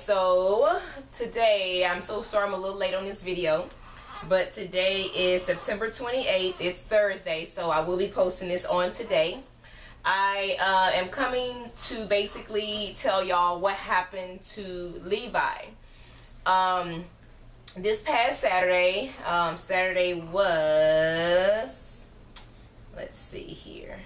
So today, I'm so sorry I'm a little late on this video, but today is September 28th. It's Thursday, so I will be posting this on today. I am coming to basically tell y'all what happened to Levi. This past Saturday, Saturday was, let's see here.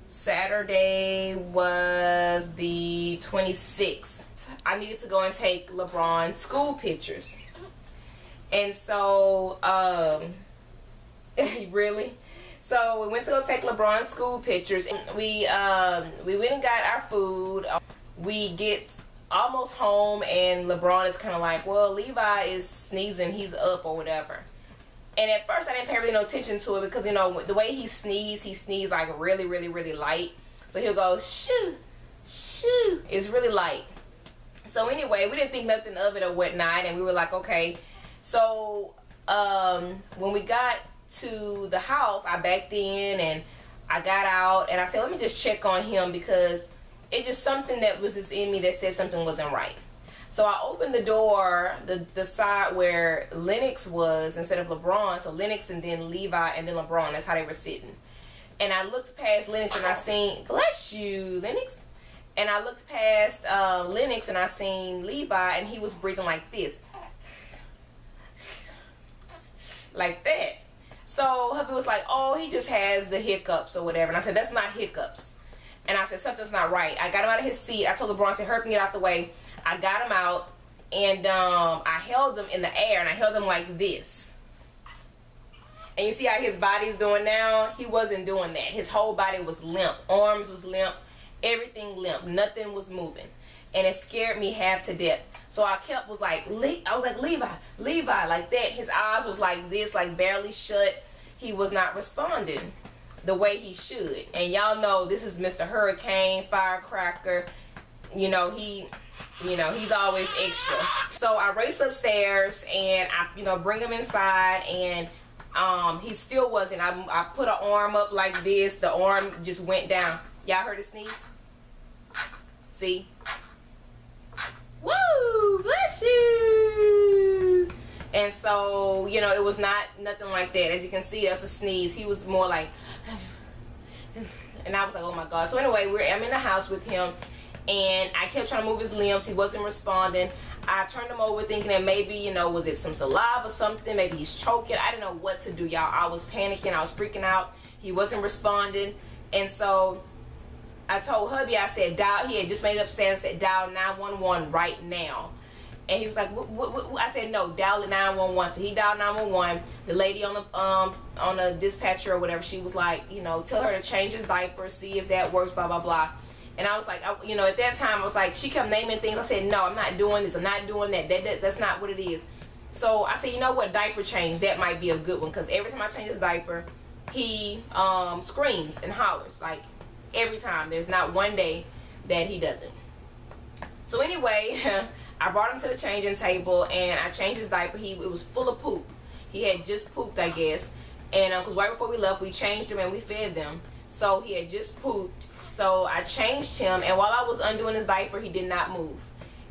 Saturday was the 26th. I needed to go and take LeBron's school pictures. And so, really? So we went to go take LeBron's school pictures. And we went and got our food. We get almost home and LeBron is kind of like, well, Levi is sneezing. He's up or whatever. And at first I didn't pay really no attention to it because, you know, the way he sneezed like really, really, really light. So he'll go, shoo, shoo. It's really light. So anyway, we didn't think nothing of it or whatnot, and we were like, okay. So when we got to the house, I backed in and I got out and I said, let me just check on him because it just something that was just in me that said something wasn't right. So I opened the door, the side where Lenix was instead of LeBron. So Lenix and then Levi and then LeBron. That's how they were sitting. And I looked past Lenix and I seen, bless you, Lenix. And I looked past Lenix and I seen Levi and he was breathing like this. Like that. So hubby was like, oh, he just has the hiccups or whatever. And I said, that's not hiccups. And I said, something's not right. I got him out of his seat. I told LeBron, I said, hurry up and get out the way. I got him out and I held him in the air and I held him like this. And you see how his body's doing now? He wasn't doing that. His whole body was limp. Arms was limp. Everything limp. Nothing was moving. And it scared me half to death. So I was like, Levi, like that. His eyes was like this, like barely shut. He was not responding the way he should. And y'all know this is Mr. Hurricane, Firecracker. You know, he's always extra. So I race upstairs and I, bring him inside and he still wasn't. I put an arm up like this. The arm just went down. Y'all heard it sneeze? See? Woo! Bless you! And so, it was nothing like that. As you can see, that's a sneeze. He was more like, and I was like, oh my God. So anyway, I'm in the house with him. And I kept trying to move his limbs. He wasn't responding. I turned him over thinking that maybe, was it some saliva or something? Maybe he's choking. I didn't know what to do, y'all. I was panicking. I was freaking out. He wasn't responding. And so I told hubby, I said, dial. He had just made it upstairs. I said, dial 911 right now. And he was like, what? I said, no, dial it 911. So he dialed 911. The lady on the dispatcher or whatever, she was like, tell her to change his diaper, see if that works, blah, blah, blah. And I was like, at that time, I was like, she kept naming things. I said, no, I'm not doing this. I'm not doing that. That's not what it is. So I said, you know what? Diaper change. That might be a good one. Because every time I change his diaper, he screams and hollers. Like, every time. There's not one day that he doesn't. So anyway, I brought him to the changing table. And I changed his diaper. It was full of poop. He had just pooped, I guess. And because right before we left, we changed him and we fed them. So he had just pooped. So I changed him, and while I was undoing his diaper, he did not move.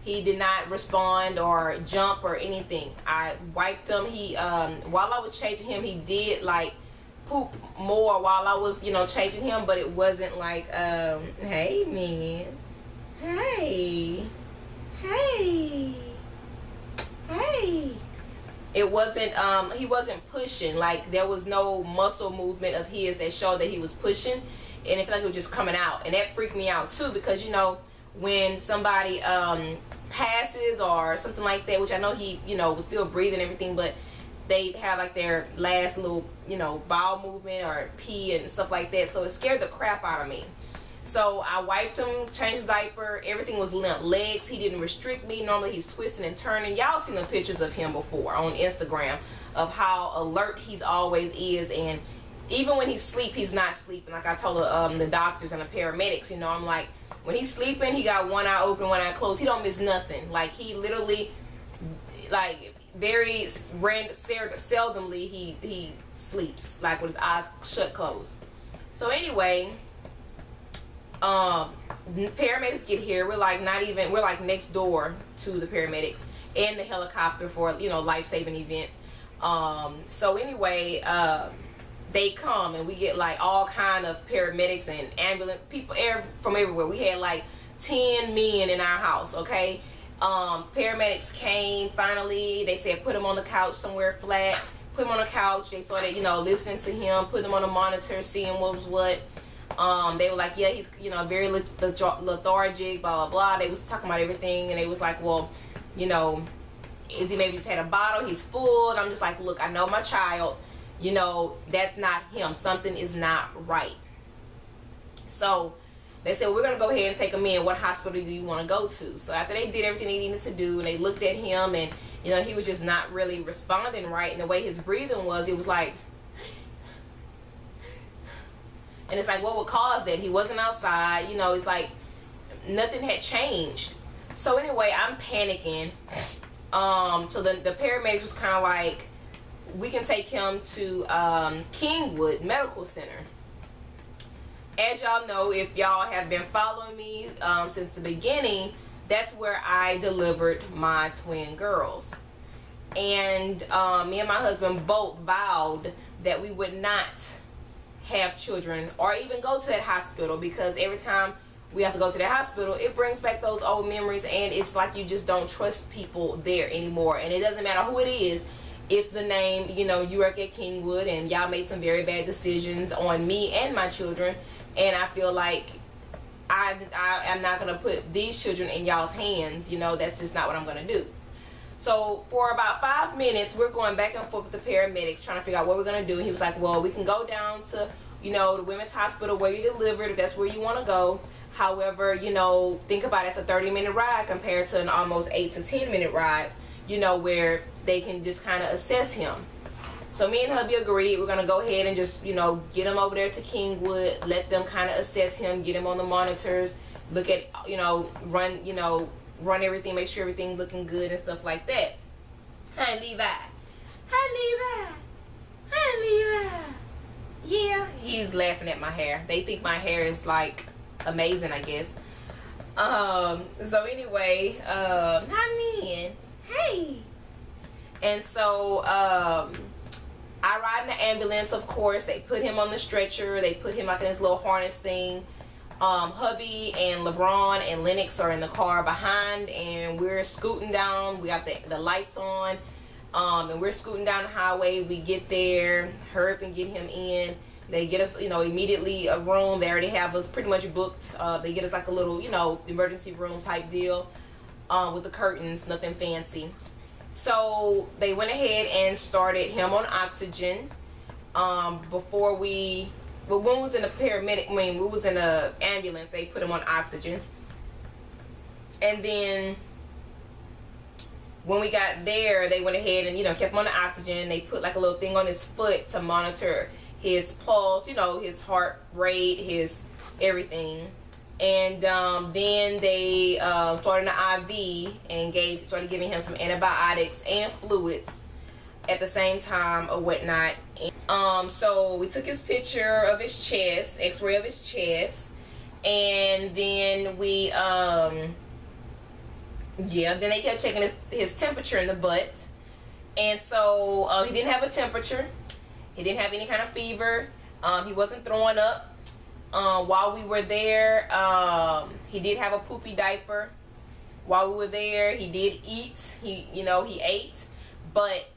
He did not respond or jump or anything. I wiped him. While I was changing him, he did like poop more while I was, changing him, but it wasn't like, hey man, hey. It wasn't, he wasn't pushing. Like there was no muscle movement of his that showed that he was pushing. and it felt like it was just coming out, and that freaked me out too, because you know, when somebody passes or something like that, which I know he, you know, was still breathing and everything, but they have like their last little, you know, bowel movement or pee and stuff like that, so it scared the crap out of me. So I wiped him, changed his diaper, everything was limp. Legs, he didn't restrict me. Normally he's twisting and turning. Y'all seen the pictures of him before on Instagram of how alert he's always is, and even when he's asleep, he's not sleeping. Like I told the doctors and the paramedics, you know, I'm like, when he's sleeping, he got one eye open, one eye closed. He don't miss nothing. Like, he literally, like, very seldomly he sleeps, like with his eyes shut, closed. So anyway, paramedics get here. We're like next door to the paramedics and the helicopter for, you know, life-saving events. So anyway, they come and we get like all kind of paramedics and ambulance people from everywhere. We had like 10 men in our house, okay? Paramedics came finally. They said put him on the couch somewhere flat. Put him on the couch. They started, you know, listening to him, put him on a monitor, seeing what was what. They were like, yeah, he's, you know, very lethargic, blah, blah, blah. They was talking about everything, and they was like, well, you know, is he maybe just had a bottle, he's full? And I'm just like, look, I know my child, you know, that's not him. Something is not right. So they said, we're going to go ahead and take him in. What hospital do you want to go to? So after they did everything they needed to do, and they looked at him, and, you know, he was just not really responding right. And the way his breathing was, it was like, and it's like, what would cause that? He wasn't outside, you know, it's like nothing had changed. So anyway, I'm panicking. So the paramedics was kind of like, we can take him to Kingwood Medical Center. As y'all know, if y'all have been following me since the beginning, that's where I delivered my twin girls. And me and my husband both vowed that we would not have children or even go to that hospital, because every time we have to go to that hospital, it brings back those old memories, and it's like you just don't trust people there anymore. And it doesn't matter who it is, it's the name, you know, you work at Kingwood and y'all made some very bad decisions on me and my children, and I feel like I am not going to put these children in y'all's hands. You know, that's just not what I'm going to do. So for about 5 minutes, we're going back and forth with the paramedics trying to figure out what we're going to do. And he was like, well, we can go down to, you know, the women's hospital where you delivered, if that's where you want to go. However, you know, think about it, it's a 30-minute ride compared to an almost 8 to 10-minute ride, you know, where they can just kind of assess him. So me and hubby agreed. We're going to go ahead and just, you know, get him over there to Kingwood, let them kind of assess him, get him on the monitors, look at, you know, run everything, make sure everything looking good and stuff like that. Hi, Levi. Hi, Levi. Hi, Levi. Yeah, he's laughing at my hair. They think my hair is like amazing, I guess. So anyway, hi, man. Hey. And so I ride in the ambulance, of course. They put him on the stretcher. They put him like in this little harness thing. Hubby and LeBron and Lenix are in the car behind, and we're scooting down. We got the lights on, and we're scooting down the highway. We get there, hurry up and get him in. They get us, you know, immediately a room. They already have us pretty much booked. They get us like a little, you know, emergency room type deal with the curtains, nothing fancy. So they went ahead and started him on oxygen before we. But when we was in the paramedic, we was in the ambulance, they put him on oxygen. And then when we got there, they went ahead and, you know, kept him on the oxygen. They put like a little thing on his foot to monitor his pulse, you know, his heart rate, his everything. And then they started an IV and started giving him some antibiotics and fluids at the same time or whatnot. So we took his picture of his chest, x-ray of his chest, and then we then they kept checking his temperature in the butt. And so he didn't have a temperature, he didn't have any kind of fever, he wasn't throwing up. While we were there, he did have a poopy diaper. While we were there, he did eat. He ate, but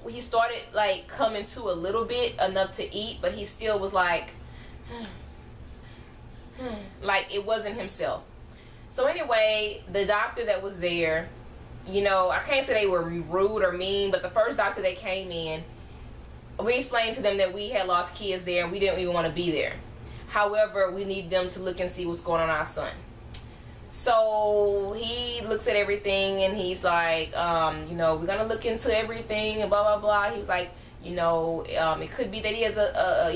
he started like coming to a little bit, enough to eat, but he still was like like it wasn't himself. So anyway, the doctor that was there, you know, I can't say they were rude or mean, but the first doctor that came in, we explained to them that we had lost kids there and we didn't even want to be there. However, we need them to look and see what's going on with our son. So he looks at everything and he's like, you know, we're gonna look into everything and blah blah blah. He was like, you know, it could be that he has a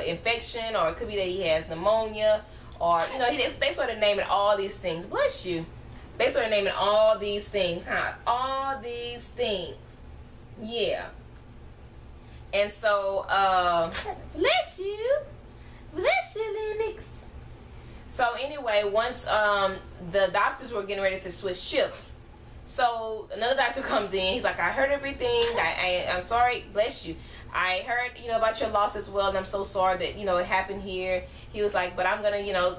infection, or it could be that he has pneumonia, or you know, they started naming all these things. Bless you. They started naming all these things, huh? All these things, yeah. And so, bless you, Lenix. So anyway, once the doctors were getting ready to switch shifts, so another doctor comes in. He's like, I heard everything. I'm sorry. Bless you. I heard, you know, about your loss as well, and I'm so sorry that, you know, it happened here. He was like, but I'm gonna, you know,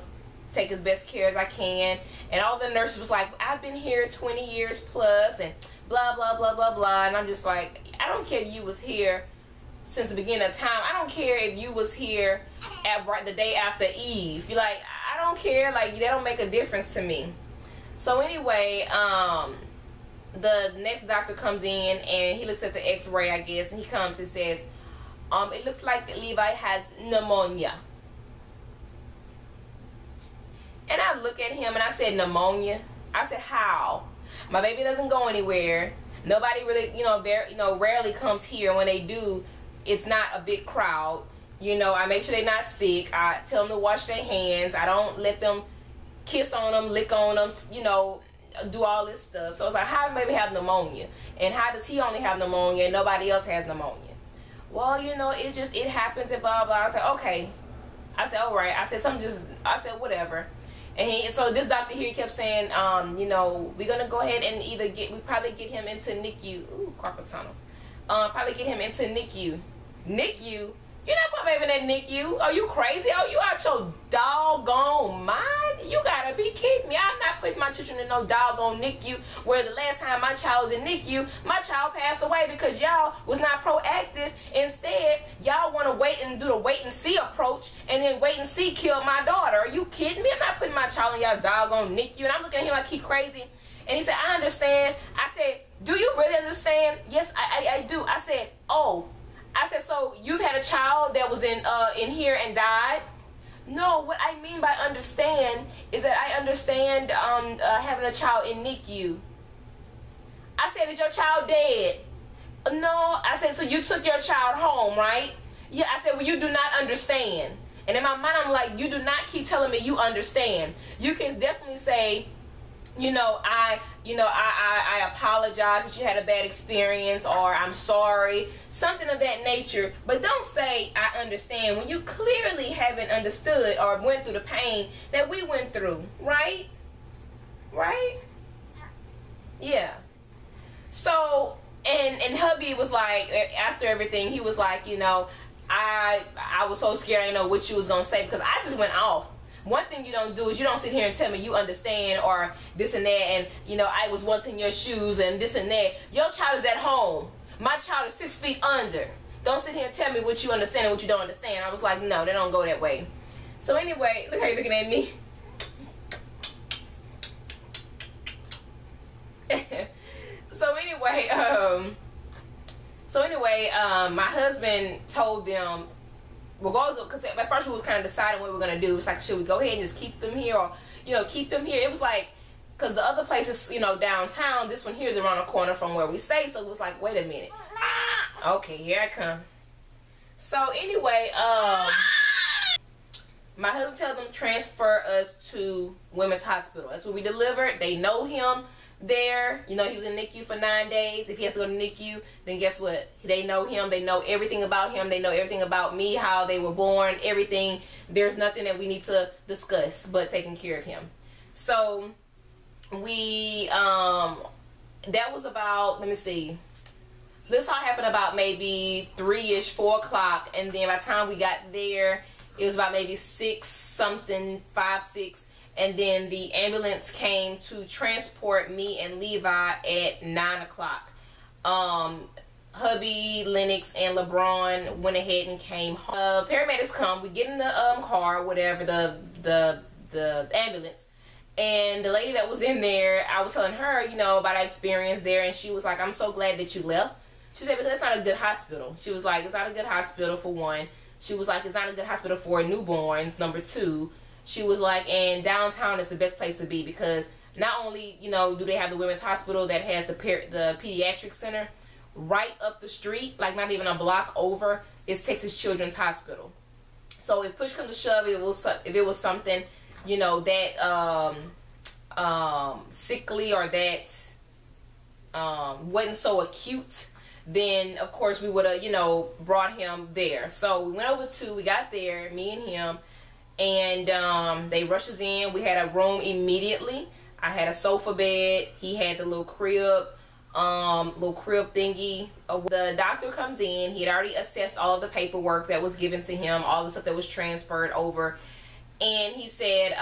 take as best care as I can. And all the nurses was like, I've been here 20 years plus, and blah blah blah blah blah. And I'm just like, I don't care if you was here since the beginning of time. I don't care if you was here at the day after Eve. You're like, I don't care. Like, that don't make a difference to me. So anyway, the next doctor comes in and he looks at the x-ray, I guess, and he comes and says, it looks like Levi has pneumonia. And I look at him and I said, pneumonia? I said, how? My baby doesn't go anywhere. Nobody really, rarely comes here. When they do, it's not a big crowd. You know, I make sure they're not sick. I tell them to wash their hands. I don't let them kiss on them, lick on them, you know, do all this stuff. So it's like, how does baby have pneumonia? And how does he only have pneumonia and nobody else has pneumonia? Well, you know, it happens and blah, blah. I said, okay. I said, all right. I said, whatever. And so this doctor here kept saying, you know, we're going to go ahead and we probably get him into NICU. Ooh, carpal tunnel. Probably get him into NICU. NICU? You're not my baby in that NICU. Are you crazy? Oh, you out your doggone mind? You gotta be kidding me. I'm not putting my children in no doggone NICU where the last time my child was in NICU, my child passed away because y'all was not proactive. Instead, y'all want to wait and do the wait and see approach, and then wait and see killed my daughter. Are you kidding me? I'm not putting my child in y'all doggone NICU. And I'm looking at him like he crazy. And he said, I understand. I said, do you really understand? Yes, I do. I said, oh. I said, so you've had a child that was in here and died? No, what I mean by understand is that I understand having a child in NICU. I said, is your child dead? No. I said, so you took your child home, right? Yeah. I said, well, you do not understand. And in my mind, I'm like, you do not keep telling me you understand. You can definitely say, I apologize that you had a bad experience, or I'm sorry, something of that nature. But don't say I understand when you clearly haven't understood or went through the pain that we went through, right? Right? Yeah. So, and hubby was like, after everything, he was like, I was so scared I didn't know what you was gonna say, because I just went off. One thing you don't do is you don't sit here and tell me you understand or this and that, and I was once in your shoes and this and that. Your child is at home. My child is 6 feet under. Don't sit here and tell me what you understand and what you don't understand. I was like, no, they don't go that way. So anyway, look how you're looking at me. So anyway, my husband told them, regardless of, because at first we was kind of deciding what we were going to do. It's like, should we go ahead and just keep them here, or keep them here? It was like, because the other place is downtown, this one here is around the corner from where we stay. So it was like, wait a minute, okay, here I come. So anyway, my husband told them transfer us to Women's Hospital. That's where we delivered. They know him there. He was in NICU for 9 days. If he has to go to NICU, then guess what? They know him. They know everything about him. They know everything about me, how they were born, everything. There's nothing that we need to discuss but taking care of him. So we, that was about, let me see. So this all happened about maybe 3-ish, 4 o'clock. And then by the time we got there, it was about maybe 6 something, 5, 6. And then the ambulance came to transport me and Levi at 9 o'clock. hubby, Lenix, and LeBron went ahead and came home. Paramedics come. We get in the car, whatever, the ambulance. And the lady that was in there, I was telling her, you know, about our experience there, and she was like, I'm so glad that you left. She said, because it's not a good hospital. She was like, it's not a good hospital, for one. She was like, it's not a good hospital for newborns, number two. She was like, and downtown is the best place to be, because not only, you know, do they have the women's hospital that has the pediatric center, right up the street, like not even a block over, is Texas Children's Hospital. So if push comes to shove, if it was something, you know, that sickly or that wasn't so acute, then of course we would have, you know, brought him there. So we went over we got there, me and him, and they rushed us in. We had a room immediately. I had a sofa bed. He had the little crib thingy. The doctor comes in. He had already assessed all of the paperwork that was given to him, all the stuff that was transferred over. And he said,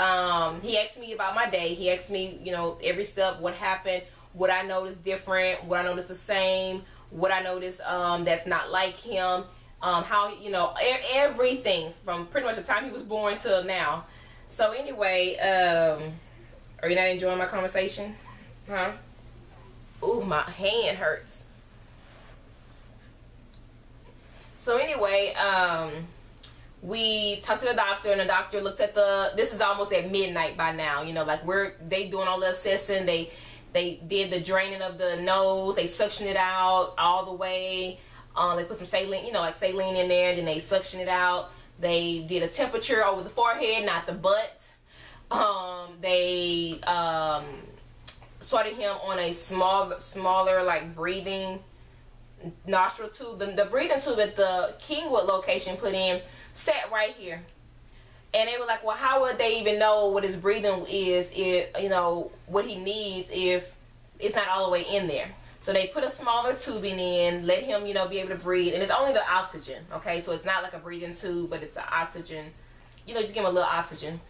he asked me about my day. He asked me, you know, every step, what happened, what I noticed different, what I noticed the same, what I noticed that's not like him, how, you know, everything from pretty much the time he was born till now. So anyway, are you not enjoying my conversation? Huh? Ooh, my hand hurts. So anyway, we talked to the doctor, and the doctor looked at this is almost at midnight by now, you know, like they doing all the assessing. They did the draining of the nose, they suctioned it out all the way. They put some saline, you know, like saline in there, and then they suctioned it out. They did a temperature over the forehead, not the butt. They started him on a smaller like breathing nostril tube. The breathing tube at the Kingwood location put in sat right here, and they were like, well, how would they even know what his breathing is, if, you know, what he needs, if it's not all the way in there? So they put a smaller tubing in, let him, you know, be able to breathe, and it's only the oxygen, okay? So it's not like a breathing tube, but it's an oxygen, you know, just give him a little oxygen.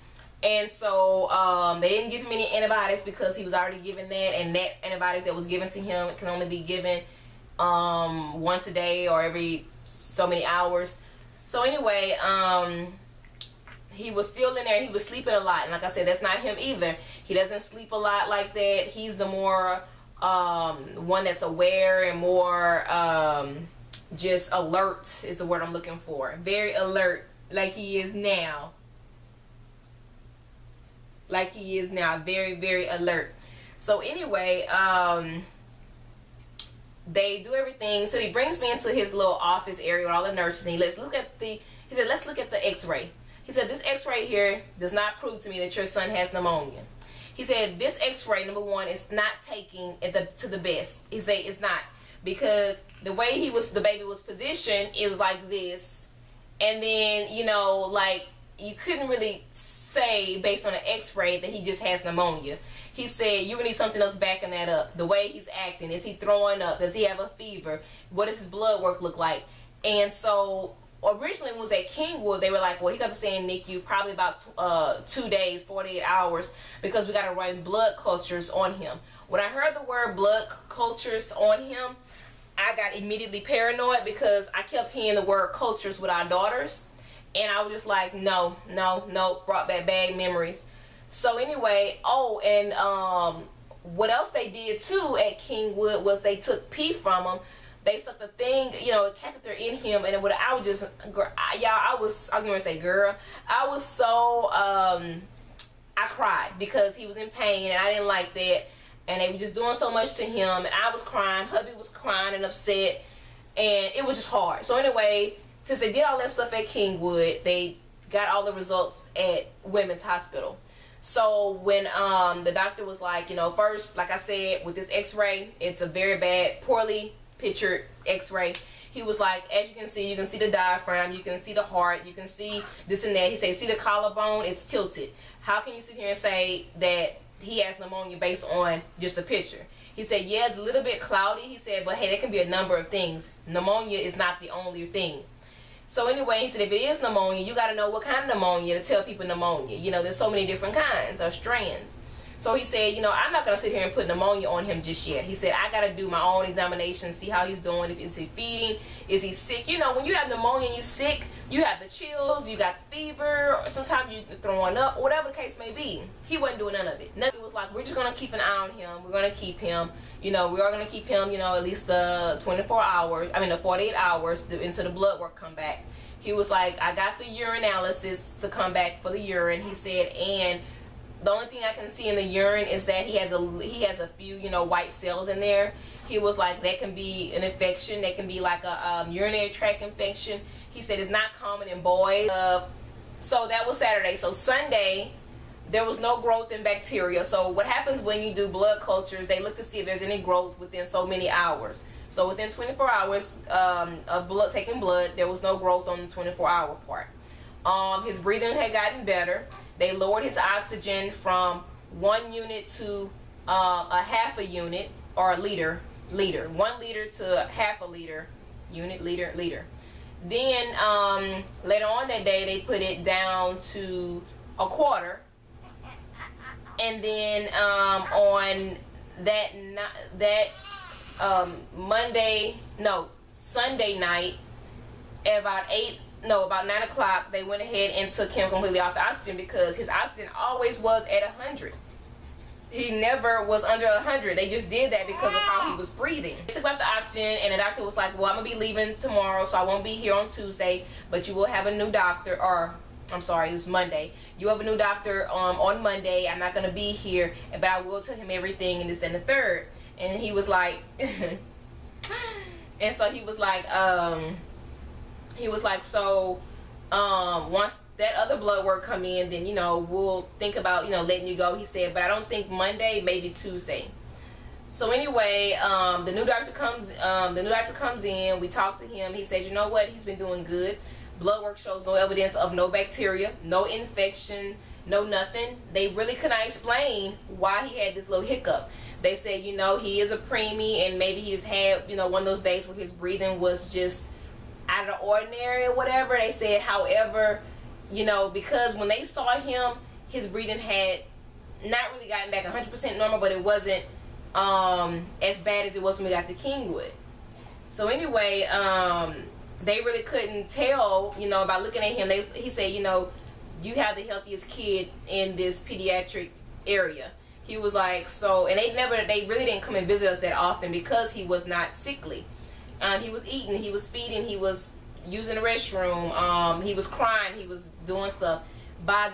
And so they didn't give him any antibiotics because he was already given that, and that antibiotic that was given to him can only be given once a day or every so many hours. So anyway, he was still in there. He was sleeping a lot, and like I said, that's not him either. He doesn't sleep a lot like that. He's the more one that's aware and more just alert is the word I'm looking for. Very alert, like he is now. Like he is now, very, very alert. So anyway, they do everything. So he brings me into his little office area with all the nurses, and he said, let's look at the x-ray. He said, this x-ray here does not prove to me that your son has pneumonia. He said, this x-ray, number one, is not taking it to the best. He said it's not, because the way the baby was positioned, it was like this. And then, you know, like, you couldn't really say based on an x-ray that he just has pneumonia. He said, you would need something else backing that up. The way he's acting, is he throwing up? Does he have a fever? What does his blood work look like? And so originally when it was at Kingwood, they were like, well, he got to stay in NICU probably about 2 days, 48 hours, because we got to run blood cultures on him. When I heard the word blood cultures on him, I got immediately paranoid, because I kept hearing the word cultures with our daughters, and I was just like, no, brought back bad memories. So anyway, what else they did too at Kingwood was they took pee from him. They stuck the thing, you know, a catheter in him, and I was just, I was gonna say, girl, I was so, I cried because he was in pain, and I didn't like that, and they were just doing so much to him, and I was crying, hubby was crying and upset, and it was just hard. So anyway, since they did all that stuff at Kingwood, they got all the results at Women's Hospital. So when the doctor was like, you know, first, like I said, with this x-ray, it's a very bad, poorly pictured x-ray. He was like, as you can see the diaphragm, you can see the heart, you can see this and that. He said, see the collarbone, it's tilted. How can you sit here and say that he has pneumonia based on just a picture? He said, yeah, it's a little bit cloudy. He said, but hey, there can be a number of things. Pneumonia is not the only thing. So anyway, he said, if it is pneumonia, you got to know what kind of pneumonia to tell people pneumonia. You know, there's so many different kinds or strands. So he said, you know, I'm not going to sit here and put pneumonia on him just yet. He said, I got to do my own examination, see how he's doing. If is he feeding? Is he sick? You know, when you have pneumonia and you're sick, you have the chills, you got the fever, or sometimes you're throwing up, whatever the case may be. He wasn't doing none of it. Nothing was like, we're just going to keep an eye on him. We're going to keep him, you know, we are going to keep him, you know, at least the 48 hours until the blood work come back. He was like, I got the urinalysis to come back for the urine. He said, and the only thing I can see in the urine is that he has a few, you know, white cells in there. He was like, that can be an infection. That can be like a urinary tract infection. He said it's not common in boys. So that was Saturday. So Sunday, there was no growth in bacteria. So what happens when you do blood cultures, they look to see if there's any growth within so many hours. So within 24 hours of taking blood, there was no growth on the 24-hour part. His breathing had gotten better. They lowered his oxygen from 1 unit to a half a unit, or a liter. 1 liter to half a liter. Unit, liter. Then later on that day, they put it down to a quarter. And then on Sunday night at about 9 o'clock, they went ahead and took him completely off the oxygen because his oxygen always was at 100. He never was under 100. They just did that because of how he was breathing. They took off the oxygen, and the doctor was like, well, I'm going to be leaving tomorrow, so I won't be here on Tuesday, but you will have a new doctor, or I'm sorry, it was Monday. You have a new doctor on Monday. I'm not going to be here, but I will tell him everything and this and the third. And he was like, and so he was like, so once that other blood work come in, then, you know, we'll think about, you know, letting you go. He said, but I don't think Monday, maybe Tuesday. So anyway, the new doctor comes in. We talked to him. He said, you know what? He's been doing good. Blood work shows no evidence of no bacteria, no infection, no nothing. They really could not explain why he had this little hiccup. They said, you know, he is a preemie, and maybe he's had, you know, one of those days where his breathing was just out of the ordinary or whatever. They said, however, you know, because when they saw him, his breathing had not really gotten back 100% normal, but it wasn't as bad as it was when we got to Kingwood. So anyway, they really couldn't tell, you know, by looking at him. He said, you know, you have the healthiest kid in this pediatric area. He was like, so, and they really didn't come and visit us that often because he was not sickly. He was eating, he was feeding, he was using the restroom, he was crying, he was doing stuff. By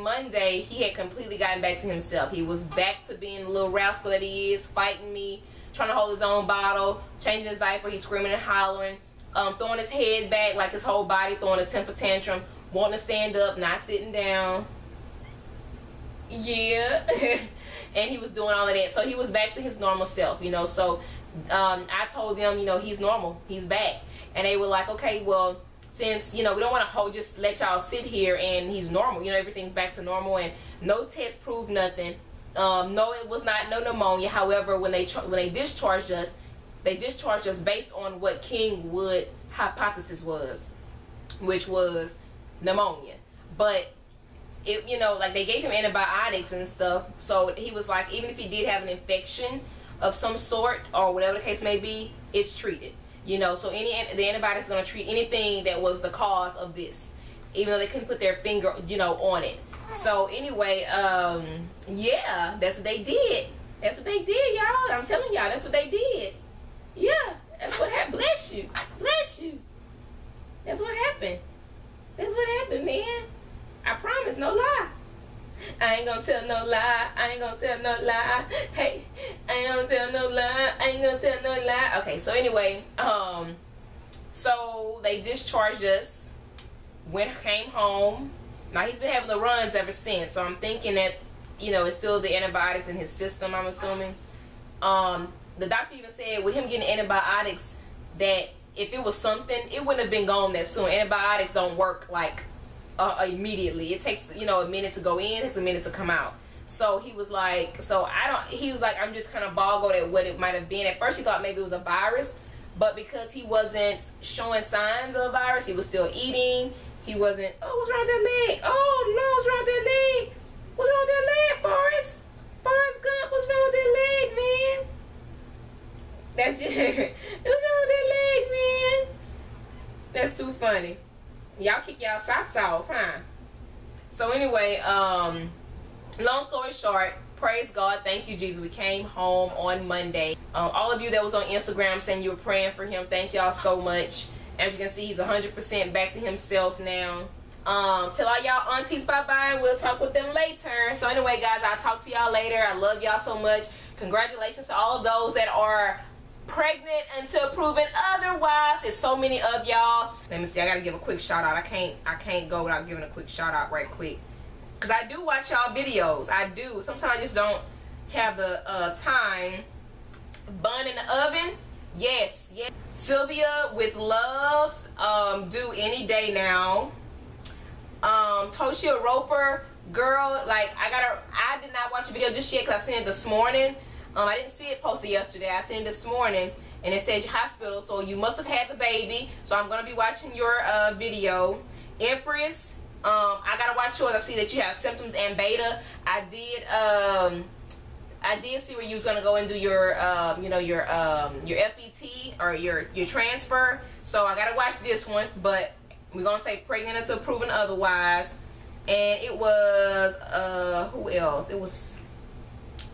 Monday, he had completely gotten back to himself. He was back to being the little rascal that he is, fighting me, trying to hold his own bottle, changing his diaper. He's screaming and hollering, throwing his head back, like his whole body, throwing a temper tantrum, wanting to stand up, not sitting down. Yeah. And he was doing all of that. So he was back to his normal self, you know. So I told them, you know, he's normal, he's back. And they were like, okay, well, since, you know, we don't want to just let y'all sit here and he's normal, you know, everything's back to normal, and no test proved nothing. No, it was not no pneumonia. However, when they discharged us, they discharged us based on what Kingwood hypothesis was, which was pneumonia. But it, you know, like, they gave him antibiotics and stuff, so he was like, even if he did have an infection of some sort or whatever the case may be, it's treated, you know. So the antibiotics is going to treat anything that was the cause of this, even though they couldn't put their finger, you know, on it. So anyway, yeah, that's what they did. That's what they did, y'all. I'm telling y'all, that's what they did. Yeah, that's what happened. Bless you, bless you. That's what happened. That's what happened, man. I promise, no lie. I ain't gonna tell no lie. I ain't gonna tell no lie. Hey, I ain't gonna tell no lie. I ain't gonna tell no lie. Okay, so anyway, so they discharged us. Came home. Now he's been having the runs ever since. So I'm thinking that, you know, it's still the antibiotics in his system, I'm assuming. The doctor even said with him getting antibiotics that if it was something, it wouldn't have been gone that soon. Antibiotics don't work like immediately. It takes, you know, a minute to go in, it takes a minute to come out. So he was like, he was like, I'm just kind of boggled at what it might have been. At first he thought maybe it was a virus, but because he wasn't showing signs of a virus, he was still eating. He wasn't, oh, what's wrong with that leg? Oh no, what's wrong with that leg? What's wrong with that leg, Forrest? took y'all socks off, huh? So anyway, long story short, praise God, thank you Jesus, we came home on Monday. All of you that was on Instagram saying you were praying for him, thank y'all so much. As you can see, he's 100% back to himself now. Tell all y'all aunties bye-bye, and we'll talk with them later. So anyway, guys, I'll talk to y'all later. I love y'all so much. Congratulations to all of those that are pregnant until proven otherwise. There's so many of y'all. Let me see, I gotta give a quick shout out. I can't go without giving a quick shout out right quick, because I do watch y'all videos. I do. Sometimes I just don't have the time. Bun in the oven, yes. Sylvia with loves, due any day now. Toshia Roper, girl, like I did not watch the video just yet because I seen it this morning. I didn't see it posted yesterday. I seen it this morning, and it says hospital, so you must have had the baby. So I'm gonna be watching your video. Empress, I gotta watch yours. I see that you have symptoms and beta. I did see where you was gonna go and do your your FET or your transfer. So I gotta watch this one, but we're gonna say pregnant until proven otherwise. And it was who else?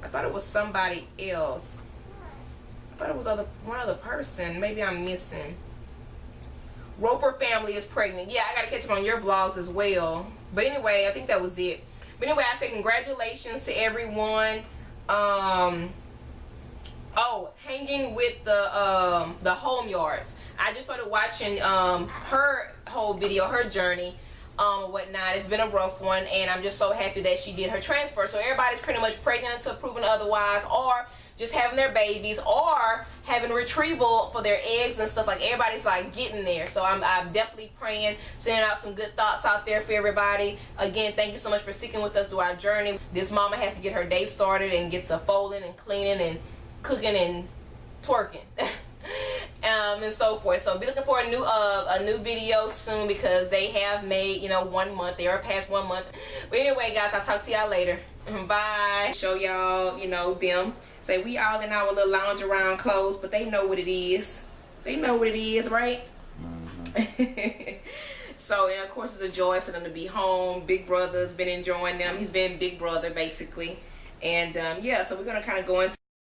I thought it was somebody else. I thought it was one other person. Maybe I'm missing. Roper family is pregnant. Yeah, I gotta catch them on your vlogs as well. But anyway, I think that was it. But anyway, I say congratulations to everyone. Oh, hanging with the home yards. I just started watching her whole video, her journey, whatnot. It's been a rough one, and I'm just so happy that she did her transfer. So everybody's pretty much pregnant until proven otherwise, or just having their babies, or having retrieval for their eggs and stuff. Like, everybody's like getting there. So I'm definitely praying, sending out some good thoughts out there for everybody. Again, thank you so much for sticking with us through our journey. This mama has to get her day started and get to folding and cleaning and cooking and twerking. And so forth. So be looking for a new video soon, because they have made 1 month. They are past 1 month. But anyway, guys, I'll talk to y'all later. Bye. Show y'all them. Say we all in our little lounge around clothes, but they know what it is. They know what it is, right? So, and of course, it's a joy for them to be home. Big Brother's been enjoying them. He's been Big Brother basically. And yeah, so we're gonna kind of go into